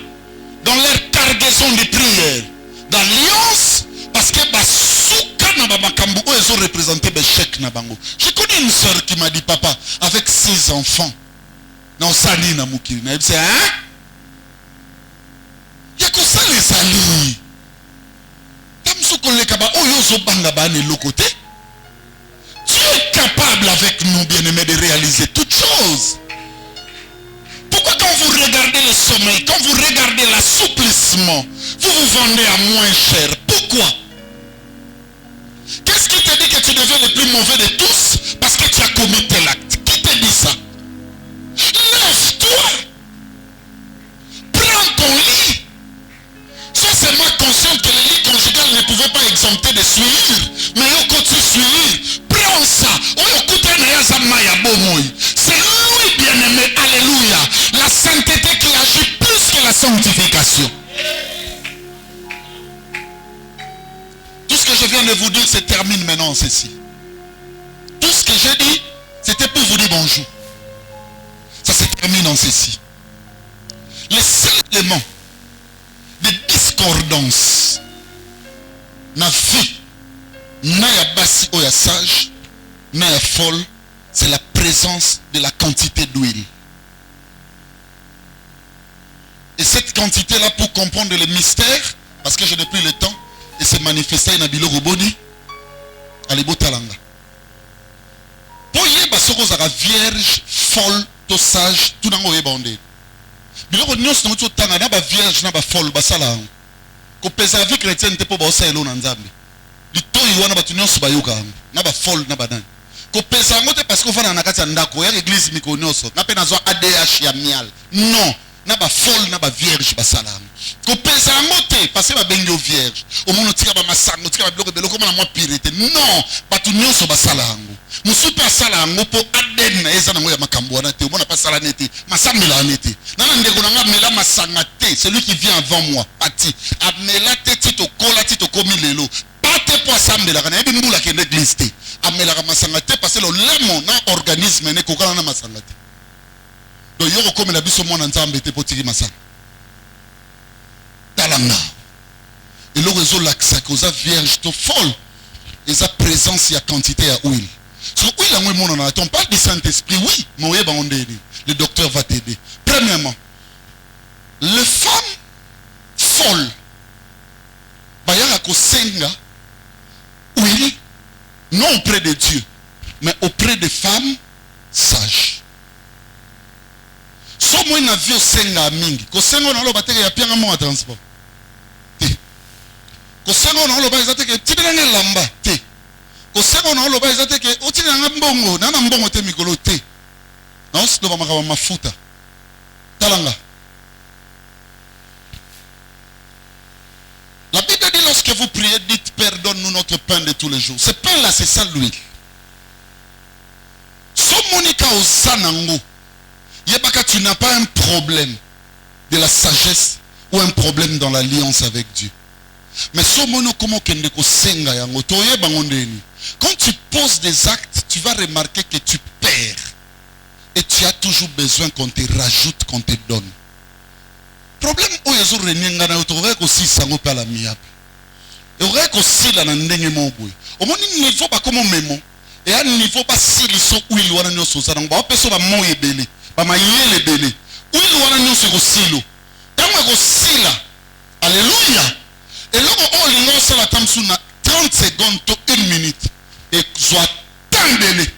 dans leur cargaison de prière, d'alliance, parce que ils ont représenté des chèques. Je connais une soeur qui m'a dit, papa, avec 6 enfants, non, sali na mukiri. Il dit, hein? Il y a que ça les sali. Tu es capable avec nous, bien-aimés, de réaliser toutes choses. Pourquoi quand vous regardez le sommeil, quand vous regardez l'assouplissement, vous vous vendez à moins cher? Pourquoi? Qu'est-ce qui te dit que tu deviens le plus mauvais de tous parce que tu as commis tel acte? Qui te dit ça? Lève-toi. Prends ton t'es pas exempté de suivre, mais il faut que tu suives. Prends ça. C'est lui bien-aimé. Alléluia. La sainteté qui agit plus que la sanctification. Tout ce que je viens de vous dire se termine maintenant en ceci. Tout ce que j'ai dit, c'était pour vous dire bonjour. Ça se termine en ceci. Les seuls éléments de discordance na vie, na ya basi ou ya sage, na ya folle, c'est la présence de la quantité d'huile. Et cette quantité-là, pour comprendre le mystère, parce que je n'ai plus le temps, et c'est manifesté dans Bilo Roboni, à l'Ebo Talanga. Pour y avoir ce vierge, folle, to sage, tout dans le monde. Bilo Roboni, c'est un tanga, n'a pas vierge, n'a pas folle, basala. Ko pesa vie chrétienne, t'es pas bossé l'eau dans Zambie. Du tout, il y a un sur Bayuka, n'a pas folle, n'a pas d'un. Ko pesa ngote parce qu'on fait un akati andako, ya église mikonyoso, n'a pas dans un ADH ya mial. Non. Na ba folle na ba vierge ba salam ko pesa ngote parce ba bengo vierge o mono tika ba masango tika ba biloko beloko na mo pirete non ba tu nyonso ba salango musu pa salango po aden na eza nango ya makambo wana te o mona pa sala nete masambela nete nana ndeko na mela masanga te celui qui vient avant moi ati amela te tito kola tito komi lelo pate po asambela kana ebi mbula ke l'église te amela ka masanga te parce le lemo na organisme ne kokana na masanga te. Donc, il y a comme la biso mon ensemble était pour tirer ma salle. Talanga. Et le réseau l'accès aux vierges to folle. Et sa présence, il y a quantité à huile. Sur huile, on parle du Saint-Esprit. Oui, le docteur va t'aider. Premièrement, les femmes folles. Bayara ko senga huile, non auprès de Dieu, mais auprès des femmes sages. So moi na vie senga mingi ko sengo na lo bateke ya pianga mo transport te ko sengo na lo ba izateke tidanga lamba te ko sengo na lo ba izateke otinanga mbongo na mbongo te mikolo te na osdo ba makaba mafuta talanga. La Bible dit lorsque vous priez dites pardonne-nous notre pain de tous les jours. Ce pain là c'est ça l'huile. So monika osanango. Tu n'as pas un problème de la sagesse ou un problème dans l'alliance avec Dieu. Mais quand tu poses des actes, tu vas remarquer que tu perds. Et tu as toujours besoin qu'on te rajoute, qu'on te donne. Problème où ils ont renié, aussi ça pas la miable. Et aussi la n'endenge mon boy. Au moins il ne faut pas comme mémo. Et à niveau pas si ils sont où ils ont une chose. Donc on peut se faire mon ébélé. Bamayele bele. Où il wana nyonso ko silo. Tango ko sila. Alléluia. Et là on lingo sala tamsu na 30 secondes to 1 minute. Et soit tandele.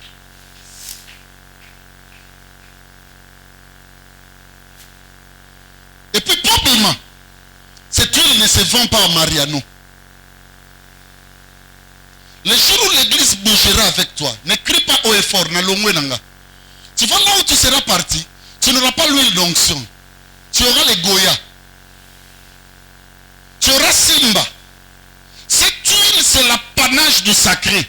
Et puis proprement, cette huile ne se vend pas à Mariano. Le jour où l'église bougera avec toi, ne crie pas haut et fort, na longwe nanga. Tu vois là où tu seras parti, tu n'auras pas l'huile d'onction. Tu auras les Goya. Tu auras Simba. Cette huile, c'est l'apanage du sacré.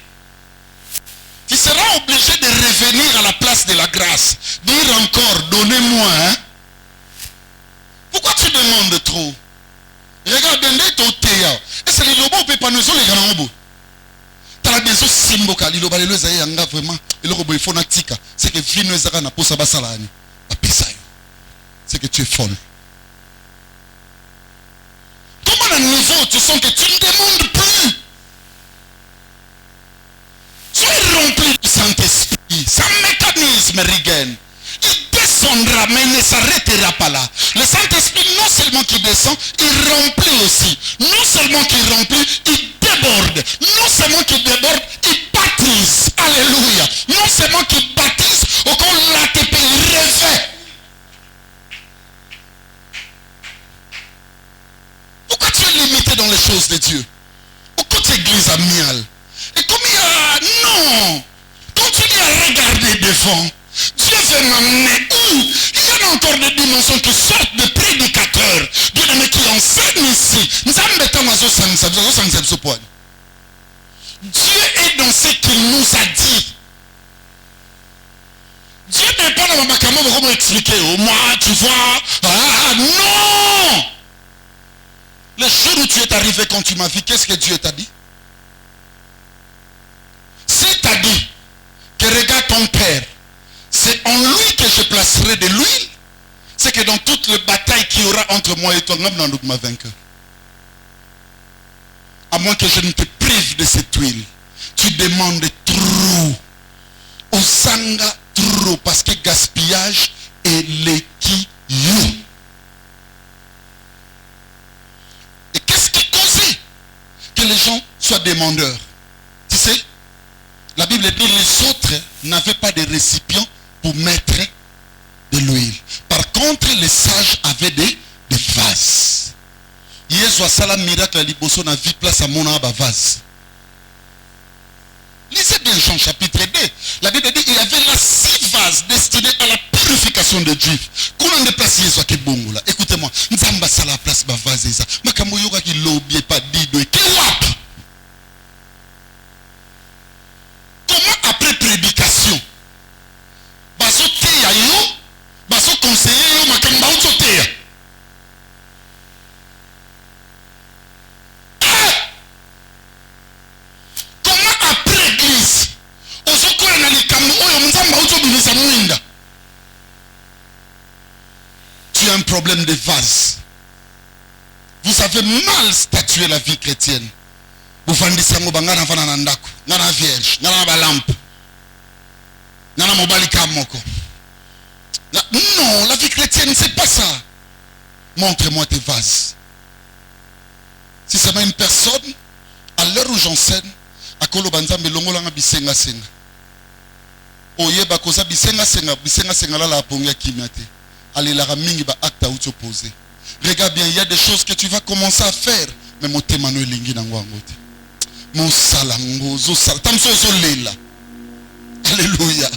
Tu seras obligé de revenir à la place de la grâce. Dire encore, donnez-moi. Hein? Pourquoi tu demandes trop? Regarde, ton théa. Et c'est les lobos, on ne peut pas nous les grands. C'est que c'est que tu es folle. Comment à un niveau tu sens que tu ne demandes plus? Sois rempli du Saint-Esprit. C'est un mécanisme, Rigen. Il descendra, mais il ne s'arrêtera pas là. Le Saint-Esprit, non seulement qui descend, il remplit aussi. Non seulement qu'il remplit, il déborde. Non seulement qu'il déborde, il baptise. Alléluia. Non seulement qu'il baptise, au qu'on l'ATP, il revêt. Pourquoi tu es limité dans les choses de Dieu? Pourquoi tu es église amiale? Et comme il y a... Non. Continue à regarder devant. Dieu veut m'amener où? Il y a encore des dimensions qui sortent de prédicateurs. Dieu qui enseigne ici. Nous avons Dieu est dans ce qu'il nous a dit. Dieu n'est pas dans ma caméra pour m'expliquer. Oh, moi, tu vois. Ah, non! Le jour où tu es arrivé quand tu m'as vu, qu'est-ce que Dieu t'a dit? S'il t'a dit que regarde ton Père, c'est en lui que je placerai de l'huile, c'est que dans toute la bataille qu'il y aura entre moi et toi, nous ma vainqueur. À moins que je ne te prive de cette huile, tu demandes trop. Osanga trop, parce que gaspillage est l'équilibre. Et qu'est-ce qui causait que les gens soient demandeurs? Tu sais, la Bible dit les autres n'avaient pas de récipients pour mettre de l'huile. Par contre, les sages avaient des vases. Yesu asala miracle à liboso na vie place à mon vase. Lisez bien Jean chapitre 2. La Bible dit qu'il y avait là 6 vases destinés à la purification des Juifs. Qu'on en déplace Yesu à Kebongo là. Écoutez-moi. Nzamba sala place ba vase ça. Makambo yoka ki lobie pas dido. Ki wap. Comment après prédication? Baso teya yo, baso conseiller yo makamba uto teya. Tu as un problème de vase. Vous avez mal statué la vie chrétienne. Vous vendez ça au bangana fananandako, nana vierge, nana balampe, nana mobalika moko. Non, la vie chrétienne c'est pas ça. Montre-moi tes vases. Si c'est une personne, à l'heure où j'enseigne, à Kolobanzambe longolanga bisenga senga. Oye bakoza bisenga senga la la pongia kimate. Allez la ramingi ba acte à opposé. Regarde bien, il y a des choses que tu vas commencer à faire, mais mon témano lingi nangwangote. Mon salango zo sal tam so lela. Alléluia.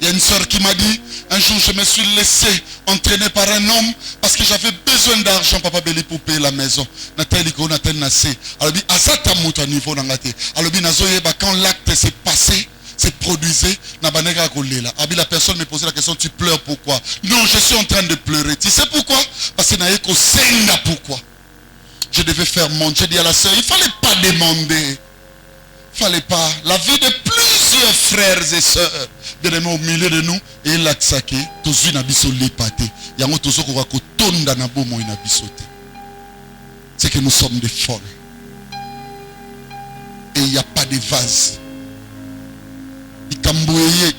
Il y a une sœur qui m'a dit, un jour je me suis laissé entraîner par un homme parce que j'avais besoin d'argent, papa Beli, pour payer la maison. Nathalie ko Nathalie nassé. Alors bi azata moto à niveau nangate. Alors bi nazoye ba quand l'acte s'est passé, s'est produisé, nabanega kolela. Abi la personne me posait la question, tu pleures pourquoi? Non, je suis en train de pleurer. Tu sais pourquoi? Parce que naeko senga pourquoi? Je devais faire mon. J'ai dit à la sœur, il fallait pas demander. Fallait pas. La vie de plusieurs frères et sœurs de au milieu de nous et la tsake tozu na biso lipate yango tozo ko tonda na bomo na bisote. C'est que nous sommes des folles. Et il n'y a pas de vase. Ikamboye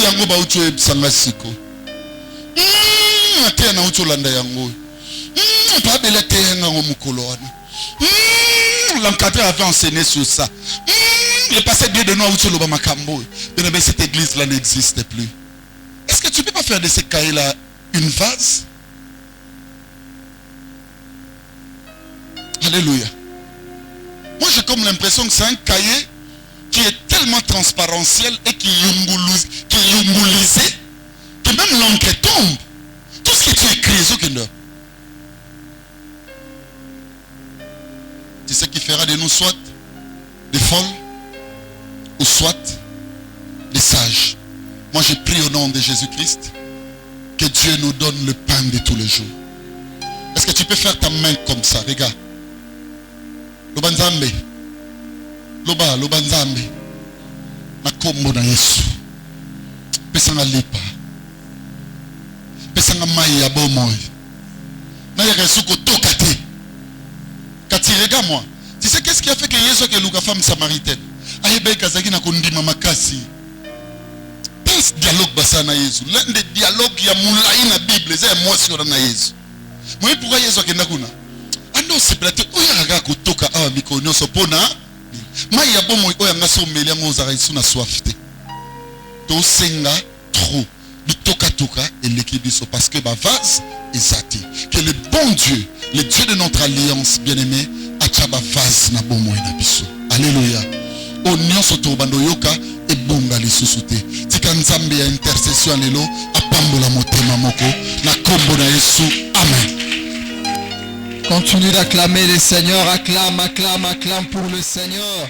yango ba uto ebsanga siko. Ate na uto landa yango. Pa belete yango mukolo wana. L'encadré avait enseigné sur ça. Le passé Dieu de nous a le Bamakambo. Mais cette église-là n'existe plus. Est-ce que tu ne peux pas faire de ces cahiers-là une vase? Alléluia. Moi j'ai comme l'impression que c'est un cahier qui est tellement transparentiel et qui est yungulisé que même l'encre tombe. Tout ce que tu écris, c'est aucun d'eux. C'est ce qui fera de nous soit des folles ou soit des sages. Moi je prie au nom de Jésus-Christ que Dieu nous donne le pain de tous les jours. Est-ce que tu peux faire ta main comme ça? Regarde. Lobanzambe. Lobanzambe. Na kombo na Yesu. Pesanga lipa. Pesanga mai ya bomoy. Na yesu ko tokate. Regarde-moi. Tu sais qu'est-ce qui a fait que Yesu que la femme samaritaine aïe kazaki na kondima makasi. Pense dialogue basana Yesu. L'un des dialogues ya moulaï na Bible, c'est émotion na Yesu. Moi pourquoi Yesu akenda kuna? Ah non, c'est plate oya ko toka awa mikonyo sopona. Mai ya bomo oya ngaso melia ngoza Yesu na soifte. To senga trop. Toka et l'équibiso parce que ma vase est zati. Que le bon Dieu, le Dieu de notre alliance bien-aimé, achaba vase na bomo na biso. Alléluia. Onion soto bando yoka et bonga li susute. Tika nzambe ya intercession lelo apambola motema moko na kombo na Yesu. Amen. Continue d'acclamer le Seigneur. Acclame, acclame, acclame pour le Seigneur.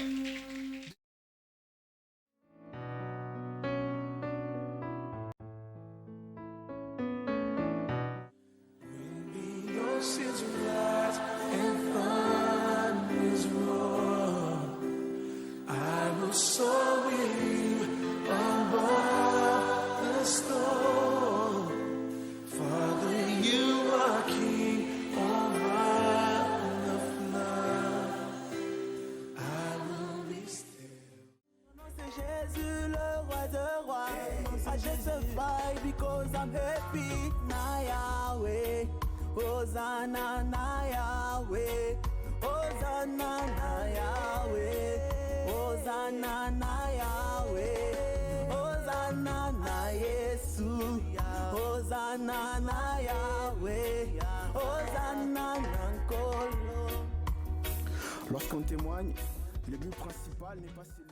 Jésus le roi de rois. I just survive because I'm happy. Na Yahweh, Hosanna na Yahweh, Hosanna na Yahweh, Hosanna na Yahweh, Hosanna na Yesu, Hosanna na Yahweh, Hosanna na Nkolo. Lorsqu'on témoigne, le but principal n'est pas celui.